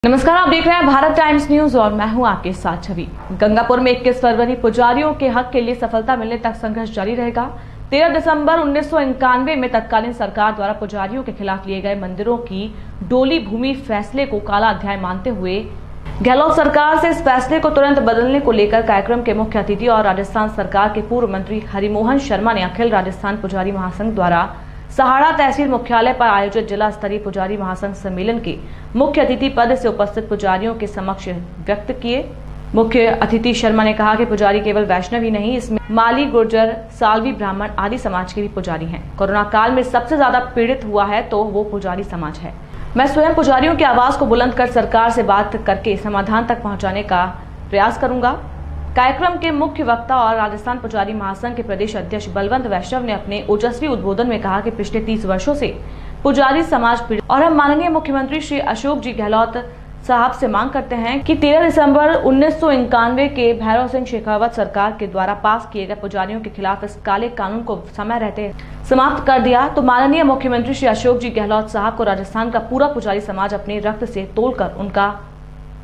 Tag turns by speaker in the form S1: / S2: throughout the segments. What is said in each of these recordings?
S1: नमस्कार, आप देख रहे हैं भारत टाइम्स न्यूज और मैं हूं आपके साथ छवि। गंगापुर में 21 फरवरी पुजारियों के हक के लिए सफलता मिलने तक संघर्ष जारी रहेगा। 13 दिसंबर 1991 में तत्कालीन सरकार द्वारा पुजारियों के खिलाफ लिए गए मंदिरों की डोली भूमि फैसले को काला अध्याय मानते हुए गहलोत सरकार से इस फैसले को तुरंत बदलने को लेकर कार्यक्रम के मुख्य अतिथि और राजस्थान सरकार के पूर्व मंत्री हरिमोहन शर्मा ने अखिल राजस्थान पुजारी महासंघ द्वारा सहाड़ा तहसील मुख्यालय पर आयोजित जिला स्तरीय पुजारी महासंघ सम्मेलन के मुख्य अतिथि पद से उपस्थित पुजारियों के समक्ष व्यक्त किए। मुख्य अतिथि शर्मा ने कहा कि पुजारी केवल वैष्णव ही नहीं, इसमें माली, गुर्जर, सालवी, ब्राह्मण आदि समाज के भी पुजारी हैं। कोरोना काल में सबसे ज्यादा पीड़ित हुआ है तो वो पुजारी समाज है। मैं स्वयं पुजारियों की आवाज को बुलंद कर सरकार से बात करके समाधान तक पहुँचाने का प्रयास करूंगा। कार्यक्रम के मुख्य वक्ता और राजस्थान पुजारी महासंघ के प्रदेश अध्यक्ष बलवंत वैष्णव ने अपने ओजस्वी उद्बोधन में कहा कि पिछले 30 वर्षों से पुजारी समाज पीड़ित और हम माननीय मुख्यमंत्री श्री अशोक जी गहलोत साहब से मांग करते हैं कि 13 दिसंबर 1991 के भैरव सिंह शेखावत सरकार के द्वारा पास किए गए पुजारियों के खिलाफ इस काले कानून को समय रहते समाप्त कर दिया तो माननीय मुख्यमंत्री श्री अशोक जी गहलोत साहब को राजस्थान का पूरा पुजारी समाज अपने रक्त से तोड़कर उनका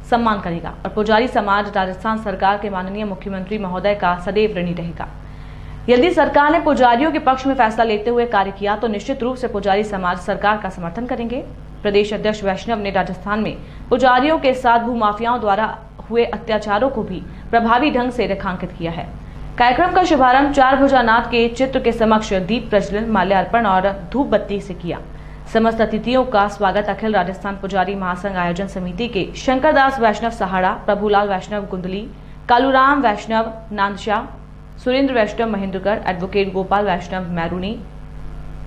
S1: सम्मान करेगा और पुजारी समाज राजस्थान सरकार के माननीय मुख्यमंत्री महोदय का सदैव ऋणी रहेगा। यदि सरकार ने पुजारियों के पक्ष में फैसला लेते हुए कार्य किया तो निश्चित रूप से पुजारी समाज सरकार का समर्थन करेंगे। प्रदेश अध्यक्ष वैष्णव ने राजस्थान में पुजारियों के साथ भूमाफियाओं द्वारा हुए अत्याचारों को भी प्रभावी ढंग से रेखांकित किया है। कार्यक्रम का शुभारंभ 4 भुजानाथ के चित्र के समक्ष दीप प्रज्वलन, माल्यार्पण और धूप बत्ती से किया। समस्त अतिथियों का स्वागत अखिल राजस्थान पुजारी महासंघ आयोजन समिति के शंकरदास वैष्णव सहाड़ा, प्रभुलाल वैष्णव गुंदली, कालूराम वैष्णव नांदशाह, सुरेंद्र वैष्णव महेंद्रगढ़, एडवोकेट गोपाल वैष्णव मैरूनी,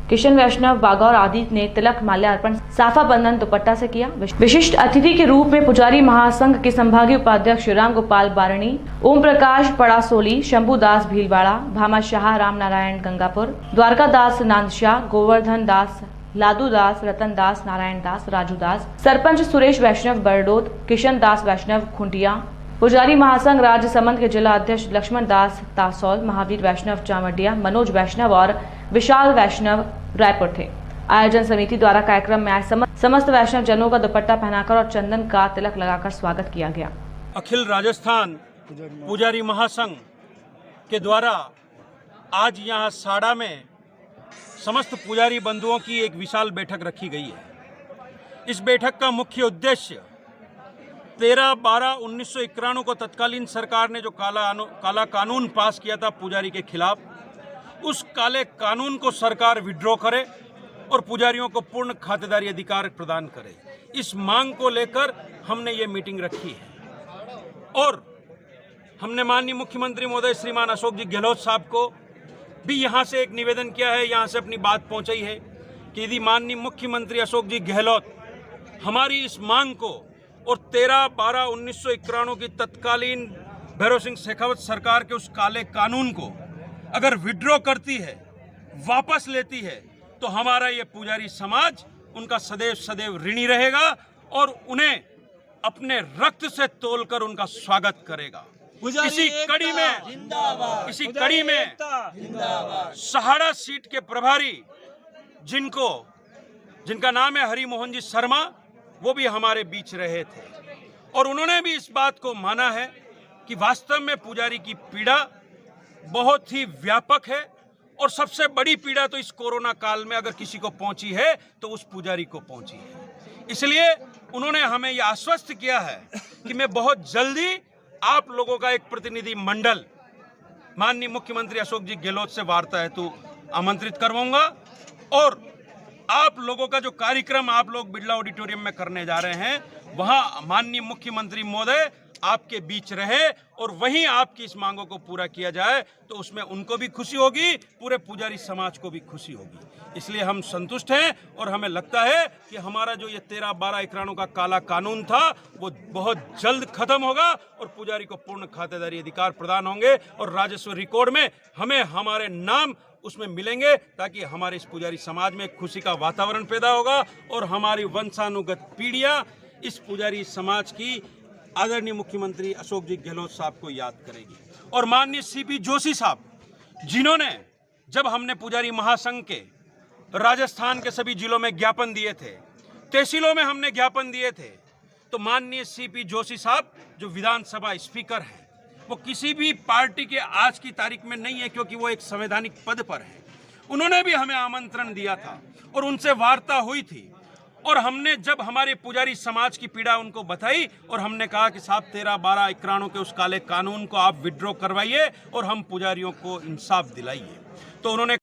S1: किशन वैष्णव बागौर आदि ने तिलक, माल्यार्पण, साफा बंधन, दुपट्टा से किया। विशिष्ट अतिथि के रूप में पुजारी महासंघ के संभागीय उपाध्यक्ष राम गोपाल बारणी, ओम प्रकाश पड़ासोली, शंभू दास भीलवाड़ा, भामा शाह, राम नारायण गंगापुर, द्वारका दास नांदशाह, गोवर्धन दास, लादू दास, रतन दास, नारायण दास, राजू दास, सरपंच सुरेश वैष्णव बरडोद, किशन दास वैष्णव खुंटिया, पुजारी महासंघ राज्य समंत के जिला अध्यक्ष लक्ष्मण दास तासौल, महावीर वैष्णव चामडिया, मनोज वैष्णव और विशाल वैष्णव रायपुर थे। आयोजन समिति द्वारा कार्यक्रम में आए समस्त वैष्णव जनों का दुपट्टा पहनाकर और चंदन का तिलक लगाकर स्वागत किया गया।
S2: अखिल राजस्थान पुजारी महासंघ के द्वारा आज यहाँ साड़ा में समस्त पुजारी बंधुओं की एक विशाल बैठक रखी गई है। इस बैठक का मुख्य उद्देश्य 13/12/1991 को तत्कालीन सरकार ने जो काला कानून पास किया था पुजारी के खिलाफ, उस काले कानून को सरकार विड्रॉ करे और पुजारियों को पूर्ण खातेदारी अधिकार प्रदान करे। इस मांग को लेकर हमने ये मीटिंग रखी है और हमने माननीय मुख्यमंत्री महोदय श्रीमान अशोक जी गहलोत साहब को भी यहाँ से एक निवेदन किया है, यहाँ से अपनी बात पहुँचाई है कि यदि माननीय मुख्यमंत्री अशोक जी गहलोत हमारी इस मांग को और 13/12/1991 की तत्कालीन भैरव सिंह शेखावत सरकार के उस काले कानून को अगर विड्रॉ करती है, वापस लेती है, तो हमारा ये पुजारी समाज उनका सदैव सदैव ऋणी रहेगा और उन्हें अपने रक्त से तोलकर उनका स्वागत करेगा। इसी कड़ी में सहाड़ा सीट के प्रभारी जिनका नाम है हरिमोहन जी शर्मा, वो भी हमारे बीच रहे थे और उन्होंने भी इस बात को माना है कि वास्तव में पुजारी की पीड़ा बहुत ही व्यापक है और सबसे बड़ी पीड़ा तो इस कोरोना काल में अगर किसी को पहुंची है तो उस पुजारी को पहुंची है। इसलिए उन्होंने हमें यह आश्वस्त किया है कि मैं बहुत जल्दी आप लोगों का एक प्रतिनिधि मंडल माननीय मुख्यमंत्री अशोक जी गहलोत से वार्ता हेतु आमंत्रित करवाऊंगा और आप लोगों का जो कार्यक्रम आप लोग बिरला ऑडिटोरियम में करने जा रहे हैं, वहां माननीय मुख्यमंत्री महोदय आपके बीच रहे और वहीं आपकी इस मांगों को पूरा किया जाए तो उसमें उनको भी खुशी होगी, पूरे पुजारी समाज को भी खुशी होगी। इसलिए हम संतुष्ट हैं और हमें लगता है कि हमारा जो ये 13/12/91 का काला कानून था वो बहुत जल्द खत्म होगा और पुजारी को पूर्ण खातेदारी अधिकार प्रदान होंगे और राजस्व रिकॉर्ड में हमें हमारे नाम उसमें मिलेंगे ताकि हमारे इस पुजारी समाज में खुशी का वातावरण पैदा होगा और हमारी वंशानुगत पीढ़ियां इस पुजारी समाज की आदरणीय मुख्यमंत्री अशोक जी गहलोत साहब को याद करेगी। और माननीय सीपी जोशी साहब, जिन्होंने जब हमने पुजारी महासंघ के राजस्थान के सभी जिलों में ज्ञापन दिए थे, तहसीलों में हमने ज्ञापन दिए थे, तो माननीय सीपी जोशी साहब जो विधानसभा स्पीकर हैं, वो किसी भी पार्टी के आज की तारीख में नहीं है, क्योंकि वो एक संवैधानिक पद पर है। उन्होंने भी हमें आमंत्रण दिया था और उनसे वार्ता हुई थी, और हमने जब हमारे पुजारी समाज की पीड़ा उनको बताई और हमने कहा कि साहब 13-12 इकरारों के उस काले कानून को आप विड्रॉ करवाइए और हम पुजारियों को इंसाफ दिलाइए, तो उन्होंने